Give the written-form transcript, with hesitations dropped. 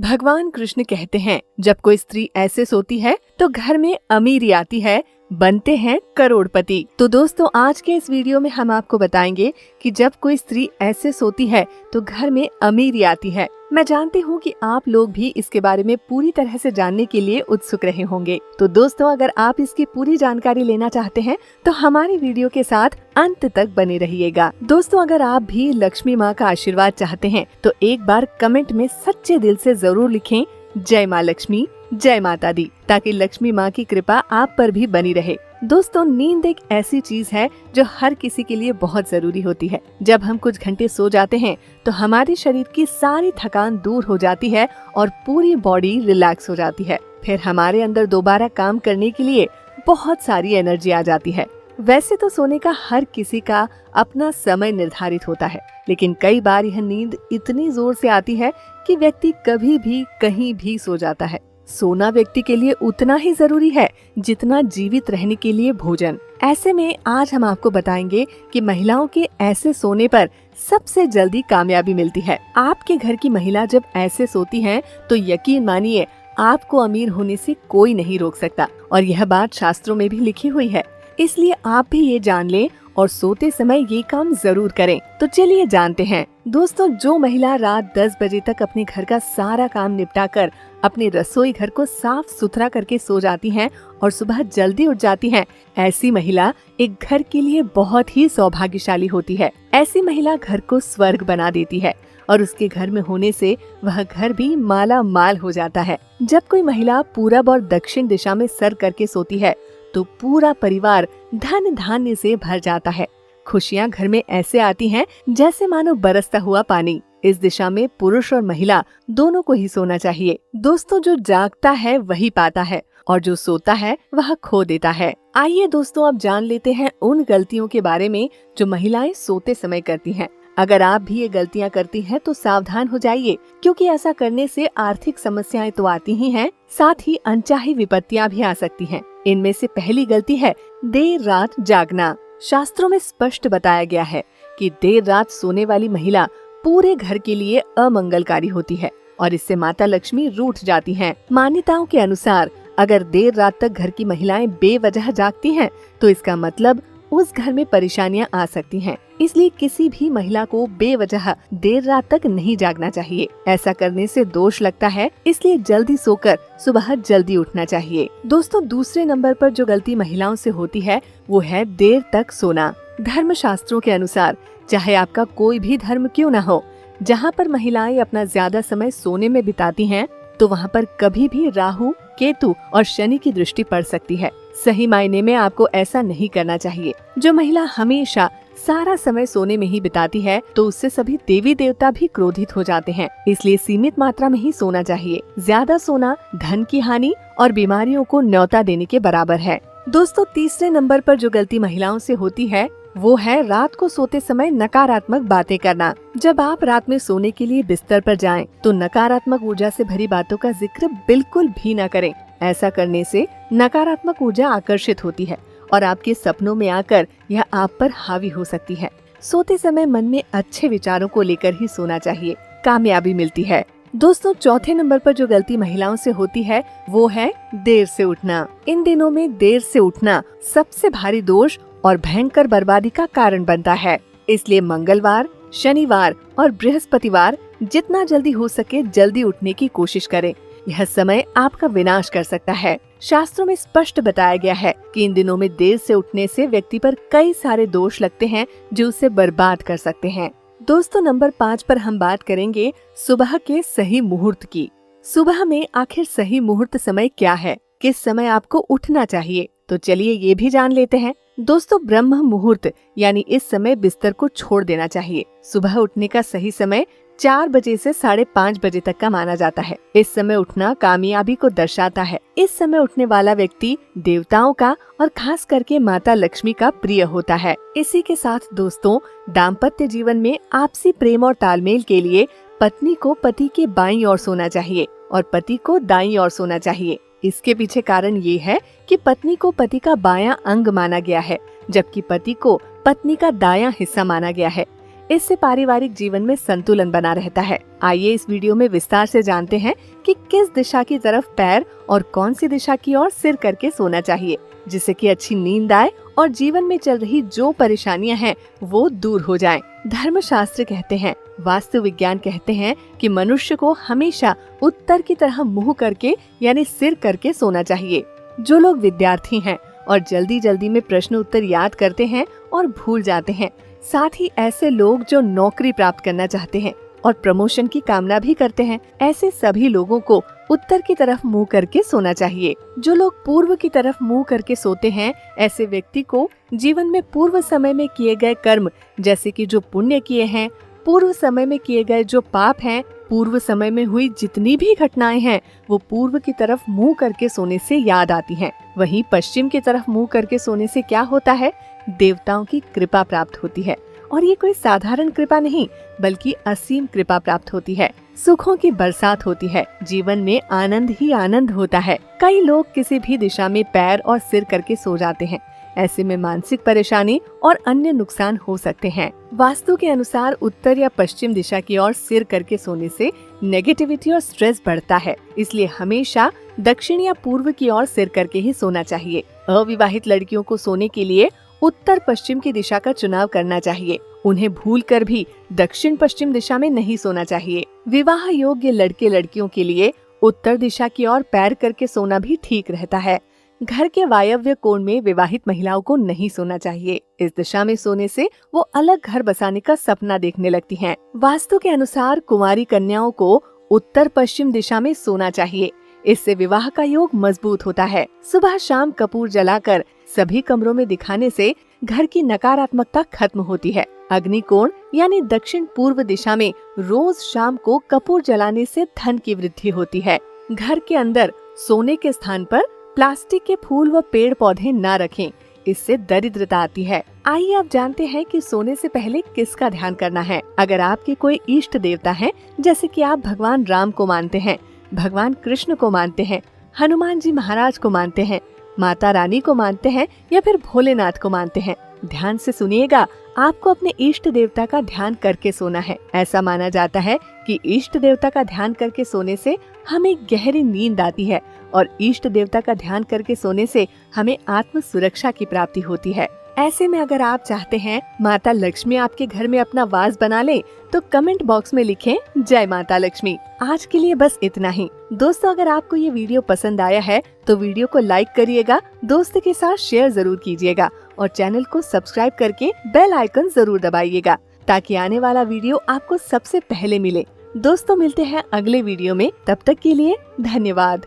भगवान कृष्ण कहते हैं, जब कोई स्त्री ऐसे सोती है तो घर में अमीरी आती है, बनते हैं करोड़पति। तो दोस्तों, आज के इस वीडियो में हम आपको बताएंगे कि जब कोई स्त्री ऐसे सोती है तो घर में अमीरी आती है। मैं जानती हूँ कि आप लोग भी इसके बारे में पूरी तरह से जानने के लिए उत्सुक रहे होंगे। तो दोस्तों, अगर आप इसकी पूरी जानकारी लेना चाहते हैं तो हमारी वीडियो के साथ अंत तक बने रहिएगा। दोस्तों, अगर आप भी लक्ष्मी माँ का आशीर्वाद चाहते हैं तो एक बार कमेंट में सच्चे दिल से जरूर लिखें, जय माँ लक्ष्मी, जय माता दी, ताकि लक्ष्मी माँ की कृपा आप पर भी बनी रहे। दोस्तों, नींद एक ऐसी चीज है जो हर किसी के लिए बहुत जरूरी होती है। जब हम कुछ घंटे सो जाते हैं तो हमारे शरीर की सारी थकान दूर हो जाती है और पूरी बॉडी रिलैक्स हो जाती है। फिर हमारे अंदर दोबारा काम करने के लिए बहुत सारी एनर्जी आ जाती है। वैसे तो सोने का हर किसी का अपना समय निर्धारित होता है, लेकिन कई बार यह नींद इतनी जोर से आती है कि व्यक्ति कभी भी कहीं भी सो जाता है। सोना व्यक्ति के लिए उतना ही जरूरी है जितना जीवित रहने के लिए भोजन। ऐसे में आज हम आपको बताएंगे कि महिलाओं के ऐसे सोने पर सबसे जल्दी कामयाबी मिलती है। आपके घर की महिला जब ऐसे सोती हैं तो यकीन मानिए, आपको अमीर होने से कोई नहीं रोक सकता, और यह बात शास्त्रों में भी लिखी हुई है। इसलिए आप भी ये जान लें और सोते समय ये काम जरूर करें। तो चलिए जानते हैं। दोस्तों, जो महिला रात 10 बजे तक अपने घर का सारा काम निपटाकर अपने रसोई घर को साफ सुथरा करके सो जाती हैं और सुबह जल्दी उठ जाती हैं, ऐसी महिला एक घर के लिए बहुत ही सौभाग्यशाली होती है। ऐसी महिला घर को स्वर्ग बना देती है और उसके घर में होने से वह घर भी माला माल हो जाता है। जब कोई महिला पूरब और दक्षिण दिशा में सर करके सोती है तो पूरा परिवार धन धान्य से भर जाता है। खुशियाँ घर में ऐसे आती हैं जैसे मानो बरसता हुआ पानी। इस दिशा में पुरुष और महिला दोनों को ही सोना चाहिए। दोस्तों, जो जागता है वही पाता है और जो सोता है वह खो देता है। आइए दोस्तों, अब जान लेते हैं उन गलतियों के बारे में जो महिलाएं सोते समय करती हैं। अगर आप भी ये गलतियां करती हैं तो सावधान हो जाइए, क्योंकि ऐसा करने से आर्थिक समस्याएं तो आती ही हैं, साथ ही अनचाही विपत्तियां भी आ सकती हैं। इनमें से पहली गलती है देर रात जागना। शास्त्रों में स्पष्ट बताया गया है कि देर रात सोने वाली महिला पूरे घर के लिए अमंगलकारी होती है और इससे माता लक्ष्मी रूठ जाती हैं। मान्यताओं के अनुसार अगर देर रात तक घर की महिलाएं बेवजह जागती हैं तो इसका मतलब उस घर में परेशानियां आ सकती हैं। इसलिए किसी भी महिला को बेवजह देर रात तक नहीं जागना चाहिए। ऐसा करने से दोष लगता है, इसलिए जल्दी सोकर सुबह जल्दी उठना चाहिए। दोस्तों, दूसरे नंबर पर जो गलती महिलाओं से होती है वो है देर तक सोना। धर्म शास्त्रों के अनुसार चाहे आपका कोई भी धर्म क्यों न हो, जहाँ पर महिलाएं अपना ज्यादा समय सोने में बिताती हैं तो वहाँ पर कभी भी राहु, केतु और शनि की दृष्टि पड़ सकती है। सही मायने में आपको ऐसा नहीं करना चाहिए। जो महिला हमेशा सारा समय सोने में ही बिताती है तो उससे सभी देवी देवता भी क्रोधित हो जाते हैं। इसलिए सीमित मात्रा में ही सोना चाहिए। ज्यादा सोना धन की हानि और बीमारियों को न्योता देने के बराबर है। दोस्तों, तीसरे नंबर पर जो गलती महिलाओं से होती है वो है रात को सोते समय नकारात्मक बातें करना। जब आप रात में सोने के लिए बिस्तर पर जाएं, तो नकारात्मक ऊर्जा से भरी बातों का जिक्र बिल्कुल भी न करें। ऐसा करने से नकारात्मक ऊर्जा आकर्षित होती है और आपके सपनों में आकर यह आप पर हावी हो सकती है। सोते समय मन में अच्छे विचारों को लेकर ही सोना चाहिए, कामयाबी मिलती है। दोस्तों, चौथे नंबर पर जो गलती महिलाओं से होती है वो है देर से उठना। इन दिनों में देर से उठना सबसे भारी दोष और भयंकर बर्बादी का कारण बनता है। इसलिए मंगलवार, शनिवार और बृहस्पतिवार जितना जल्दी हो सके जल्दी उठने की कोशिश करें। यह समय आपका विनाश कर सकता है। शास्त्रों में स्पष्ट बताया गया है कि इन दिनों में देर से उठने से व्यक्ति पर कई सारे दोष लगते हैं जो उसे बर्बाद कर सकते हैं। दोस्तों, नंबर 5 पर हम बात करेंगे सुबह के सही मुहूर्त की। सुबह में आखिर सही मुहूर्त समय क्या है, किस समय आपको उठना चाहिए, तो चलिए ये भी जान लेते हैं। दोस्तों, ब्रह्म मुहूर्त यानी इस समय बिस्तर को छोड़ देना चाहिए। सुबह उठने का सही समय 4 बजे से 5:30 बजे तक का माना जाता है। इस समय उठना कामयाबी को दर्शाता है। इस समय उठने वाला व्यक्ति देवताओं का और खास करके माता लक्ष्मी का प्रिय होता है। इसी के साथ दोस्तों, दाम्पत्य जीवन में आपसी प्रेम और तालमेल के लिए पत्नी को पति के बाईं ओर सोना चाहिए और पति को दाईं ओर सोना चाहिए। इसके पीछे कारण ये है कि पत्नी को पति का बायां अंग माना गया है, जबकि पति को पत्नी का दायां हिस्सा माना गया है। इससे पारिवारिक जीवन में संतुलन बना रहता है। आइए इस वीडियो में विस्तार से जानते हैं कि किस दिशा की तरफ पैर और कौन सी दिशा की ओर सिर करके सोना चाहिए, जिससे कि अच्छी नींद आए और जीवन में चल रही जो परेशानियां हैं वो दूर हो जाएं। धर्मशास्त्र कहते हैं, वास्तु विज्ञान कहते हैं कि मनुष्य को हमेशा उत्तर की तरह मुंह करके यानी सिर करके सोना चाहिए। जो लोग विद्यार्थी हैं और जल्दी जल्दी में प्रश्न उत्तर याद करते हैं और भूल जाते हैं, साथ ही ऐसे लोग जो नौकरी प्राप्त करना चाहते हैं और प्रमोशन की कामना भी करते हैं, ऐसे सभी लोगों को उत्तर की तरफ मुंह करके सोना चाहिए। जो लोग पूर्व की तरफ मुंह करके सोते हैं, ऐसे व्यक्ति को जीवन में पूर्व समय में किए गए कर्म, जैसे कि जो पुण्य किए हैं, पूर्व समय में किए गए जो पाप हैं, पूर्व समय में हुई जितनी भी घटनाएं हैं, वो पूर्व की तरफ मुंह करके सोने से याद आती हैं। वहीं पश्चिम की तरफ मुंह करके सोने से क्या होता है, देवताओं की कृपा प्राप्त होती है। और ये कोई साधारण कृपा नहीं, बल्कि असीम कृपा प्राप्त होती है। सुखों की बरसात होती है, जीवन में आनंद ही आनंद होता है। कई लोग किसी भी दिशा में पैर और सिर करके सो जाते हैं। ऐसे में मानसिक परेशानी और अन्य नुकसान हो सकते हैं। वास्तु के अनुसार उत्तर या पश्चिम दिशा की ओर सिर करके सोने से नेगेटिविटी और स्ट्रेस बढ़ता है, इसलिए हमेशा दक्षिण या पूर्व की ओर सिर करके ही सोना चाहिए। अविवाहित लड़कियों को सोने के लिए उत्तर पश्चिम की दिशा का चुनाव करना चाहिए। उन्हें भूलकर भी दक्षिण पश्चिम दिशा में नहीं सोना चाहिए। विवाह योग्य लड़के लड़कियों के लिए उत्तर दिशा की ओर पैर करके सोना भी ठीक रहता है। घर के वायव्य कोण में विवाहित महिलाओं को नहीं सोना चाहिए। इस दिशा में सोने से वो अलग घर बसाने का सपना देखने लगती हैं। वास्तु के अनुसार कुंवारी कन्याओं को उत्तर पश्चिम दिशा में सोना चाहिए। इससे विवाह का योग मजबूत होता है। सुबह शाम कपूर जलाकर सभी कमरों में दिखाने से घर की नकारात्मकता खत्म होती है। अग्निकोण यानी दक्षिण पूर्व दिशा में रोज शाम को कपूर जलाने से धन की वृद्धि होती है। घर के अंदर सोने के स्थान पर प्लास्टिक के फूल व पेड़ पौधे न रखें, इससे दरिद्रता आती है। आइए अब जानते हैं कि सोने से पहले किसका ध्यान करना है। अगर आपके कोई इष्ट देवता है, जैसे कि आप भगवान राम को मानते हैं, भगवान कृष्ण को मानते हैं, हनुमान जी महाराज को मानते हैं, माता रानी को मानते हैं या फिर भोलेनाथ को मानते हैं, ध्यान से सुनिएगा। आपको अपने इष्ट देवता का ध्यान करके सोना है। ऐसा माना जाता है कि इष्ट देवता का ध्यान करके सोने से हमें गहरी नींद आती है और इष्ट देवता का ध्यान करके सोने से हमें आत्म सुरक्षा की प्राप्ति होती है। ऐसे में अगर आप चाहते हैं माता लक्ष्मी आपके घर में अपना वास बना ले, तो कमेंट बॉक्स में लिखें जय माता लक्ष्मी। आज के लिए बस इतना ही। दोस्तों, अगर आपको ये वीडियो पसंद आया है तो वीडियो को लाइक करिएगा, दोस्त के साथ शेयर जरूर कीजिएगा और चैनल को सब्सक्राइब करके बेल आइकन जरूर दबाइएगा, ताकि आने वाला वीडियो आपको सबसे पहले मिले। दोस्तों, मिलते हैं अगले वीडियो में, तब तक के लिए धन्यवाद।